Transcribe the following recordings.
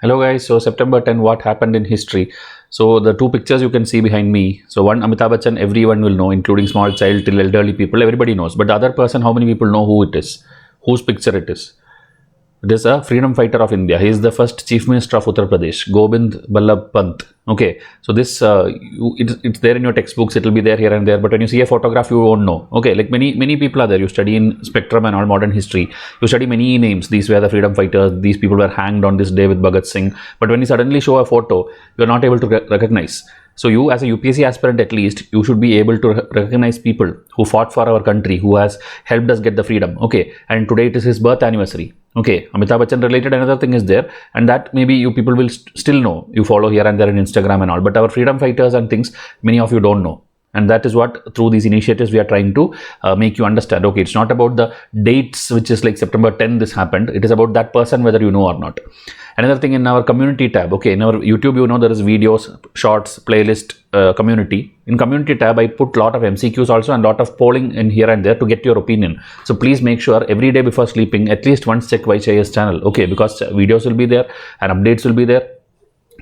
Hello guys, so September 10, what happened in history? So the two pictures you can see behind me. So one, Amitabh Bachchan, everyone will know, including small child till elderly people, everybody knows. But the other person, how many people know who it is? Whose picture it is? It is a freedom fighter of India. He is the first Chief Minister of Uttar Pradesh, Govind Vallabh Pant. Okay, so this it's there in your textbooks. It will be there here and there. But when you see a photograph, you won't know. Okay, like many people are there. You study in Spectrum and all modern history. You study many names. These were the freedom fighters. These people were hanged on this day with Bhagat Singh. But when you suddenly show a photo, you are not able to recognize. So you as a UPSC aspirant, at least you should be able to recognize people who fought for our country, who has helped us get the freedom. Okay, and today it is his birth anniversary. Okay, Amitabh Bachchan related another thing is there, and that maybe you people will still know. You follow here and there in Instagram and all, but our freedom fighters and things, many of you don't know. And that is what, through these initiatives, we are trying to make you understand. Okay, it's not about the dates, which is like September 10 this happened. It is about that person, whether you know or not. Another thing, in our community tab, okay, in our YouTube, you know, there is videos, shorts, playlist, community. In community tab, I put lot of MCQs also and lot of polling in here and there to get your opinion. So please make sure every day before sleeping, at least once check Vysh IAS channel. Okay, because videos will be there and updates will be there.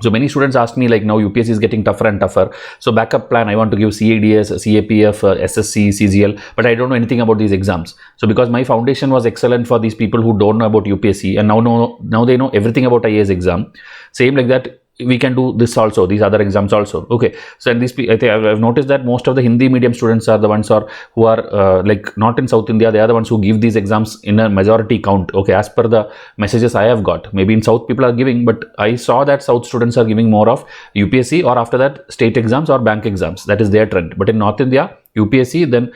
So many students ask me, like, now UPSC is getting tougher and tougher. So backup plan, I want to give CADS, CAPF, SSC, CGL, but I don't know anything about these exams. So because my foundation was excellent for these people who don't know about UPSC, and now they know everything about IAS exam. Same like that, we can do this also, these other exams also. Okay, so and these, I think I've noticed that most of the Hindi medium students are the ones who are like not in South India. They are the ones who give these exams in a majority count. Okay, as per the messages I have got, maybe in South people are giving, but I saw that South students are giving more of UPSC, or after that state exams or bank exams. That is their trend. But in North India, UPSC, then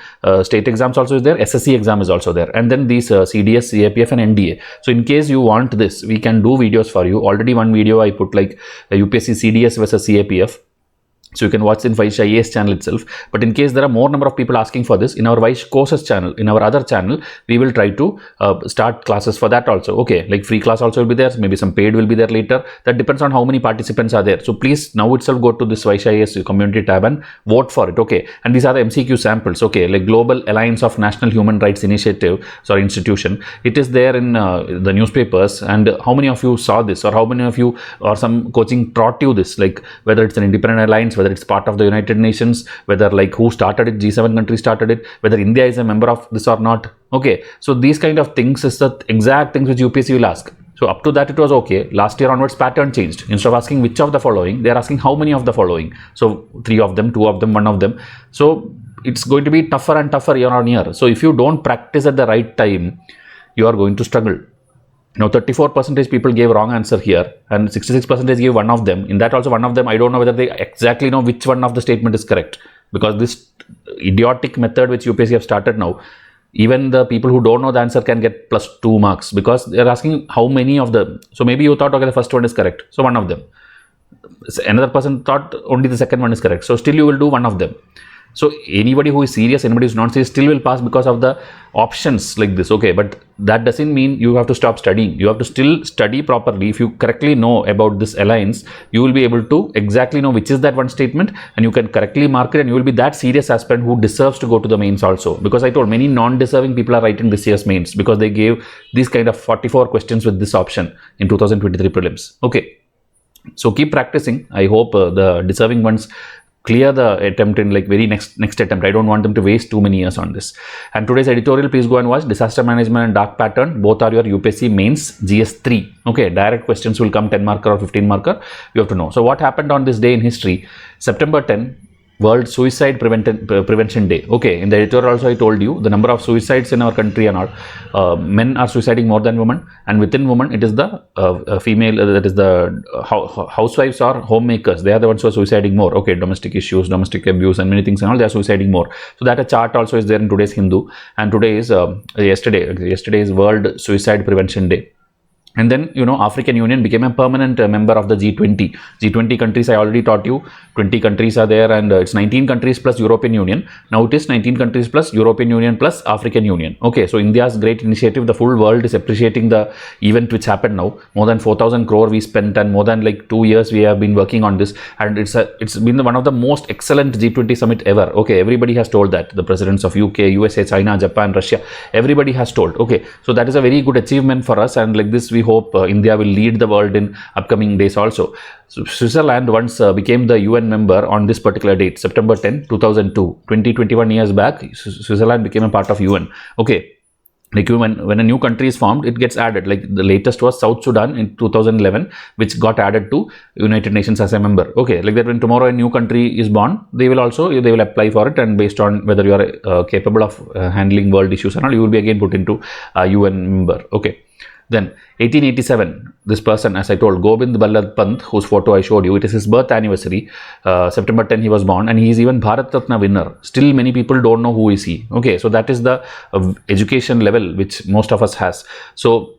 state exams also is there, SSC exam is also there, and then these CDS, CAPF and NDA. So in case you want this, we can do videos for you. Already one video I put, like UPSC CDS versus CAPF. So you can watch in Vysh IAS channel itself. But in case there are more number of people asking for this, in our Vysh courses channel, in our other channel, we will try to start classes for that also. Okay, like free class also will be there. Maybe some paid will be there later. That depends on how many participants are there. So please now itself go to this Vysh IAS community tab and vote for it. Okay, and these are the MCQ samples. Okay, like Global Alliance of National Human Rights Initiative, sorry, institution. It is there in the newspapers. And how many of you saw this, or how many of you or some coaching taught you this? Like whether it's an independent alliance, whether it's part of the United Nations, whether like who started it, G7 countries started it, whether India is a member of this or not. Okay, so these kind of things is the exact things which UPSC will ask. So up to that it was okay. Last year onwards pattern changed. Instead of asking which of the following, they are asking how many of the following. So 3 of them, 2 of them, 1 of them. So it's going to be tougher and tougher year on year. So if you don't practice at the right time, you are going to struggle. Now 34% people gave wrong answer here, and 66% gave one of them. In that also one of them, I don't know whether they exactly know which one of the statement is correct, because this idiotic method which UPSC have started now, even the people who don't know the answer can get +2 marks, because they are asking how many of them. So maybe you thought, okay, the first one is correct, so one of them. Another person thought only the second one is correct, so still you will do one of them. So anybody who is serious, anybody who is not serious, still will pass because of the options like this. Okay, but that doesn't mean you have to stop studying. You have to still study properly. If you correctly know about this alliance, you will be able to exactly know which is that one statement, and you can correctly mark it, and you will be that serious aspirant who deserves to go to the mains also. Because I told many non-deserving people are writing this year's mains because they gave these kind of 44 questions with this option in 2023 prelims. Okay, so keep practicing. I hope the deserving ones clear the attempt in like very next attempt. I don't want them to waste too many years on this. And today's editorial, please go and watch Disaster Management and Dark Pattern. Both are your UPSC mains GS3. Okay, direct questions will come, 10 marker or 15 marker. You have to know. So what happened on this day in history? September 10, World Suicide Prevention Day. Okay, in the editorial also I told you the number of suicides in our country are not. Men are suiciding more than women, and within women it is the female, that is the housewives or homemakers. They are the ones who are suiciding more. Okay, domestic issues, domestic abuse and many things and all, they are suiciding more. So that a chart also is there in today's Hindu, and today is yesterday is World Suicide Prevention Day. And then, you know, African Union became a permanent member of the G20. G20 countries, I already taught you, 20 countries are there, and it's 19 countries plus European Union. Now it is 19 countries plus European Union plus African Union. Okay, so India's great initiative, the full world is appreciating the event which happened now. More than 4,000 crore we spent, and more than like 2 years we have been working on this, and it's been one of the most excellent G20 summit ever. Okay, everybody has told that. The presidents of UK, USA, China, Japan, Russia, everybody has told. Okay, so that is a very good achievement for us, and like this we hope India will lead the world in upcoming days also. So Switzerland once became the UN member on this particular date, September 10, 2002. 21 years back, Switzerland became a part of UN. Okay. Like when a new country is formed, it gets added. Like the latest was South Sudan in 2011, which got added to United Nations as a member. Okay, like that when tomorrow a new country is born, they will apply for it, and based on whether you are capable of handling world issues and all, you will be again put into a UN member. Okay. Then 1887, this person, as I told, Govind Vallabh Pant, whose photo I showed you, it is his birth anniversary. September 10 he was born, and he is even Bharat Ratna winner. Still many people don't know who is he. Okay, so that is the education level which most of us has. So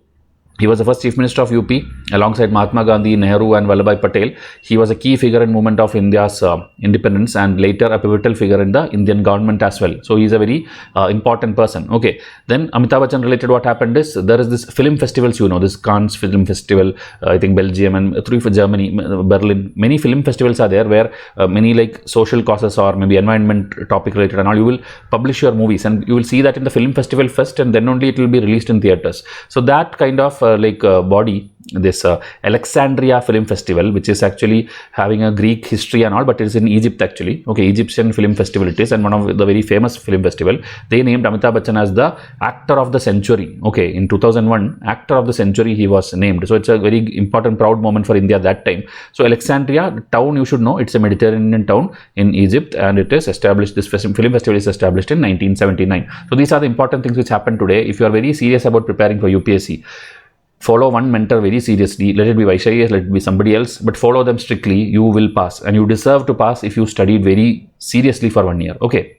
he was the first Chief Minister of UP alongside Mahatma Gandhi, Nehru and Vallabhbhai Patel. He was a key figure in movement of India's independence, and later a pivotal figure in the Indian government as well. So he is a very important person. Okay. Then Amitabh Bachchan related, what happened is, there is this film festivals, this Cannes Film Festival, I think Belgium and through Germany, Berlin. Many film festivals are there where many like social causes or maybe environment topic related and all, you will publish your movies, and you will see that in the film festival first, and then only it will be released in theaters. So that kind of body, this Alexandria Film Festival, which is actually having a Greek history and all, but it is in Egypt actually. Okay, Egyptian Film Festival it is, and one of the very famous film festival. They named Amitabh Bachchan as the actor of the century. Okay, in 2001, actor of the century he was named. So it's a very important, proud moment for India that time. So Alexandria town, you should know, it's a Mediterranean town in Egypt, and it is established, this film festival is established in 1979. So these are the important things which happen today. If you are very serious about preparing for UPSC, follow one mentor very seriously. Let it be Vysh IAS, let it be somebody else, but follow them strictly. You will pass, and you deserve to pass if you studied very seriously for 1 year. Okay.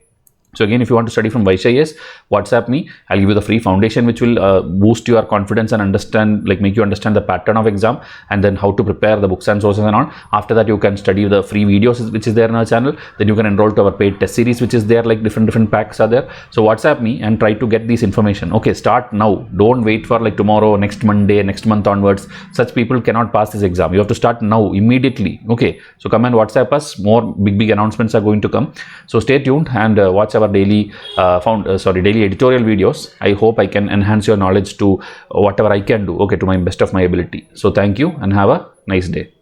So again, if you want to study from Vysh IAS, WhatsApp me. I'll give you the free foundation, which will boost your confidence and understand, like make you understand the pattern of exam, and then how to prepare the books and sources and on. After that, you can study the free videos which is there in our channel. Then you can enroll to our paid test series, which is there, like different packs are there. So WhatsApp me and try to get this information. Okay, start now. Don't wait for like tomorrow, next Monday, next month onwards. Such people cannot pass this exam. You have to start now, immediately. Okay, so come and WhatsApp us. More big announcements are going to come. So stay tuned and watch our daily editorial videos. I hope I can enhance your knowledge to whatever I can do, okay, to my best of my ability. So thank you and have a nice day.